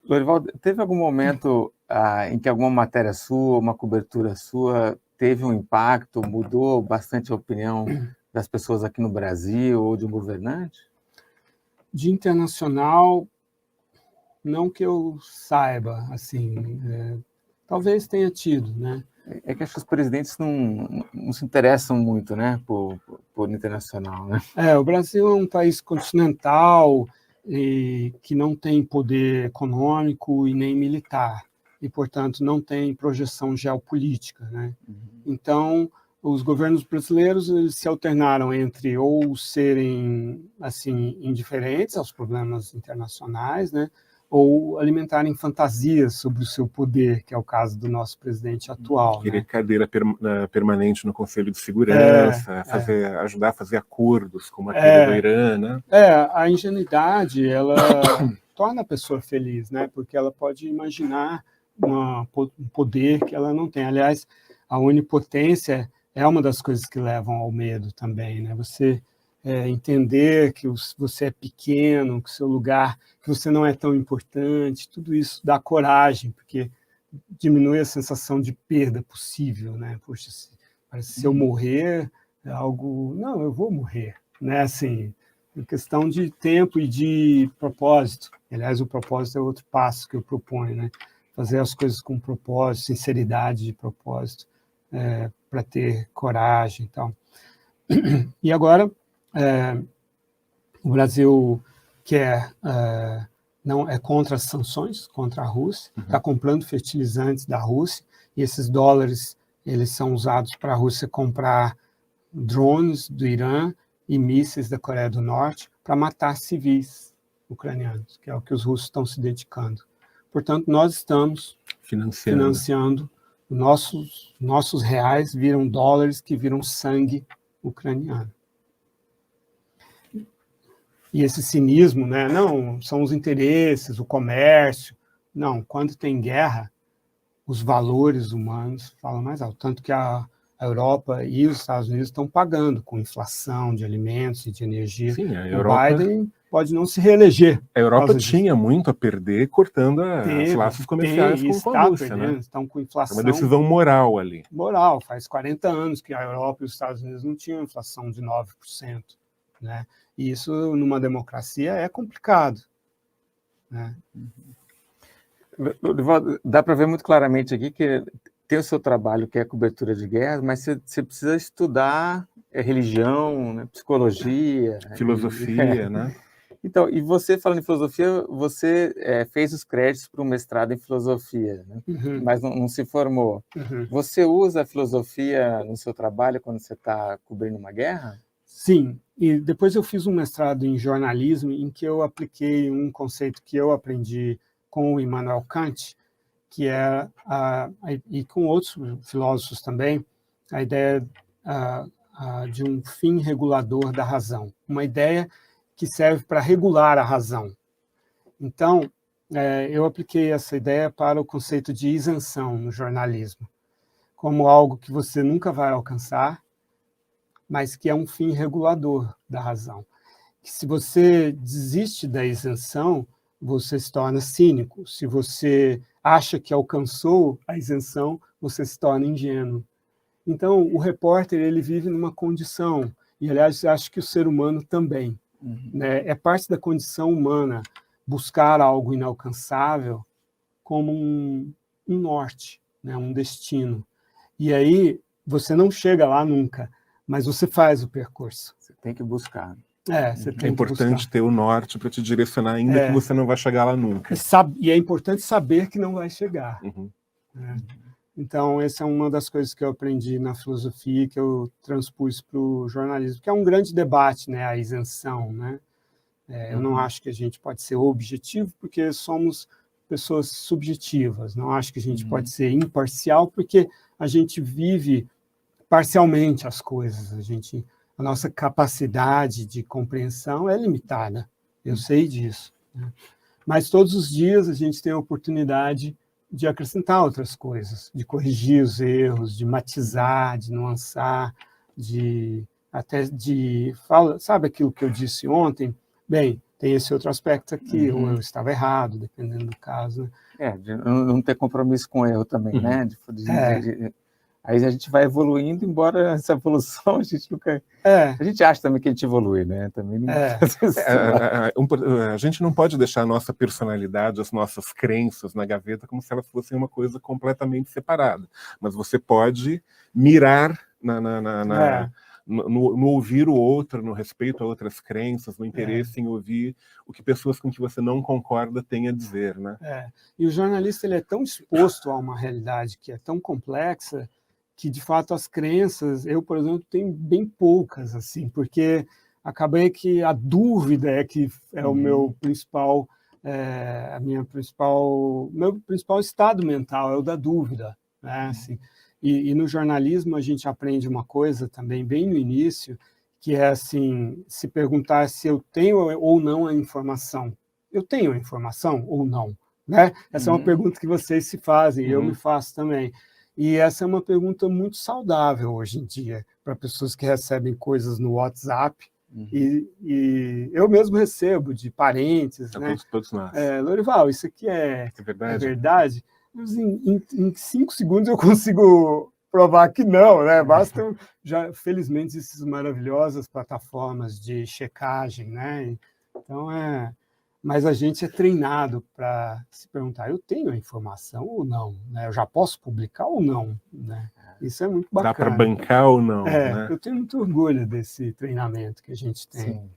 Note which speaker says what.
Speaker 1: Lorival, teve algum momento em que alguma matéria sua, uma cobertura sua, teve um impacto, mudou bastante a opinião das pessoas aqui no Brasil ou de um governante?
Speaker 2: De internacional, não que eu saiba, assim, talvez tenha tido, né?
Speaker 1: É que acho que os presidentes não se interessam muito, né, por internacional, né?
Speaker 2: O Brasil é um país continental e que não tem poder econômico e nem militar, e, portanto, não tem projeção geopolítica, né? Então, os governos brasileiros eles se alternaram entre ou serem assim indiferentes aos problemas internacionais, né, ou alimentarem fantasias sobre o seu poder, que é o caso do nosso presidente atual.
Speaker 3: Querer
Speaker 2: né?
Speaker 3: cadeira permanente no Conselho de Segurança, ajudar a fazer acordos, como aquele do Irã, né?
Speaker 2: A ingenuidade, ela torna a pessoa feliz, né? Porque ela pode imaginar um poder que ela não tem. Aliás, a onipotência é uma das coisas que levam ao medo também, né? Você entender que você é pequeno, que o seu lugar, que você não é tão importante, tudo isso dá coragem, porque diminui a sensação de perda possível, né? Poxa, se eu morrer, é algo... Não, eu vou morrer, né? Assim, é questão de tempo e de propósito. Aliás, o propósito é outro passo que eu proponho, né? Fazer as coisas com propósito, sinceridade de propósito, para ter coragem e tal. E agora, o Brasil quer... não é contra as sanções, contra a Rússia, está comprando fertilizantes da Rússia, e esses dólares eles são usados para a Rússia comprar drones do Irã e mísseis da Coreia do Norte para matar civis ucranianos, que é o que os russos estão se dedicando. Portanto, nós estamos financiando nossos reais viram dólares que viram sangue ucraniano. E esse cinismo, né? Não, são os interesses, o comércio. Não, quando tem guerra, os valores humanos falam mais alto. Tanto que a Europa e os Estados Unidos estão pagando com inflação de alimentos e de energia.
Speaker 3: Sim, a
Speaker 2: Europa... O Biden pode não se reeleger.
Speaker 3: A Europa tinha muito a perder cortando os laços comerciais com a Rússia,
Speaker 2: perdendo,
Speaker 3: né?
Speaker 2: Estão com inflação.
Speaker 3: É uma decisão moral ali.
Speaker 2: Moral. Faz 40 anos que a Europa e os Estados Unidos não tinham inflação de 9%. Né? E isso, numa democracia, é complicado. Né?
Speaker 1: Dá para ver muito claramente aqui que tem o seu trabalho, que é a cobertura de guerra, mas você precisa estudar religião, né, psicologia...
Speaker 3: Filosofia, né?
Speaker 1: Então, e você, falando em filosofia, você fez os créditos para um mestrado em filosofia, né? Mas não se formou. Você usa a filosofia no seu trabalho quando você está cobrindo uma guerra?
Speaker 2: Sim, e depois eu fiz um mestrado em jornalismo em que eu apliquei um conceito que eu aprendi com o Immanuel Kant, que é, e com outros filósofos também, a ideia de um fim regulador da razão, uma ideia que serve para regular a razão. Então, eu apliquei essa ideia para o conceito de isenção no jornalismo, como algo que você nunca vai alcançar, mas que é um fim regulador da razão. Que se você desiste da isenção, você se torna cínico. Se você acha que alcançou a isenção, você se torna ingênuo. Então, o repórter ele vive numa condição, e aliás, acho que o ser humano também. Né? É parte da condição humana buscar algo inalcançável como um norte, né? Um destino. E aí, você não chega lá nunca, mas você faz o percurso.
Speaker 1: Você tem que buscar.
Speaker 2: É
Speaker 3: importante ter o norte para te direcionar, ainda que você não vai chegar lá nunca.
Speaker 2: E é importante saber que não vai chegar. Então, essa é uma das coisas que eu aprendi na filosofia, que eu transpus para o jornalismo, que é um grande debate, né, a isenção. Né? Eu não acho que a gente pode ser objetivo, porque somos pessoas subjetivas. Não acho que a gente pode ser imparcial, porque a gente vive parcialmente as coisas. A nossa capacidade de compreensão é limitada. Eu sei disso. Né? Mas todos os dias a gente tem a oportunidade de acrescentar outras coisas, de corrigir os erros, de matizar, de nuançar, sabe aquilo que eu disse ontem? Bem, tem esse outro aspecto aqui, ou eu estava errado, dependendo do caso. Né?
Speaker 1: De não ter compromisso com o erro também, né? Aí a gente vai evoluindo, embora essa evolução a gente nunca... A gente acha também que a gente evolui, né? Também não...
Speaker 3: A gente não pode deixar a nossa personalidade, as nossas crenças na gaveta como se elas fossem uma coisa completamente separada. Mas você pode mirar no ouvir o outro, no respeito a outras crenças, no interesse em ouvir o que pessoas com que você não concorda têm a dizer, né?
Speaker 2: E o jornalista ele é tão exposto a uma realidade que é tão complexa que, de fato, as crenças, eu, por exemplo, tenho bem poucas, assim, porque acabei que a dúvida é o meu principal, meu principal estado mental, é o da dúvida, né? Assim, e no jornalismo a gente aprende uma coisa também bem no início, que é assim, se perguntar se eu tenho ou não a informação. Eu tenho a informação ou não? Né? Essa é uma pergunta que vocês se fazem, eu me faço também. E essa é uma pergunta muito saudável hoje em dia, para pessoas que recebem coisas no WhatsApp, e eu mesmo recebo de parentes, né?
Speaker 3: Todos nós.
Speaker 2: Lorival, isso aqui é verdade? Mas em 5 segundos eu consigo provar que não, né? Basta, felizmente, essas maravilhosas plataformas de checagem, né? Então, mas a gente é treinado para se perguntar, eu tenho a informação ou não? Né? Eu já posso publicar ou não? Né? Isso é muito bacana.
Speaker 3: Dá para bancar ou não? Né?
Speaker 2: Eu tenho muito orgulho desse treinamento que a gente tem.
Speaker 1: Sim.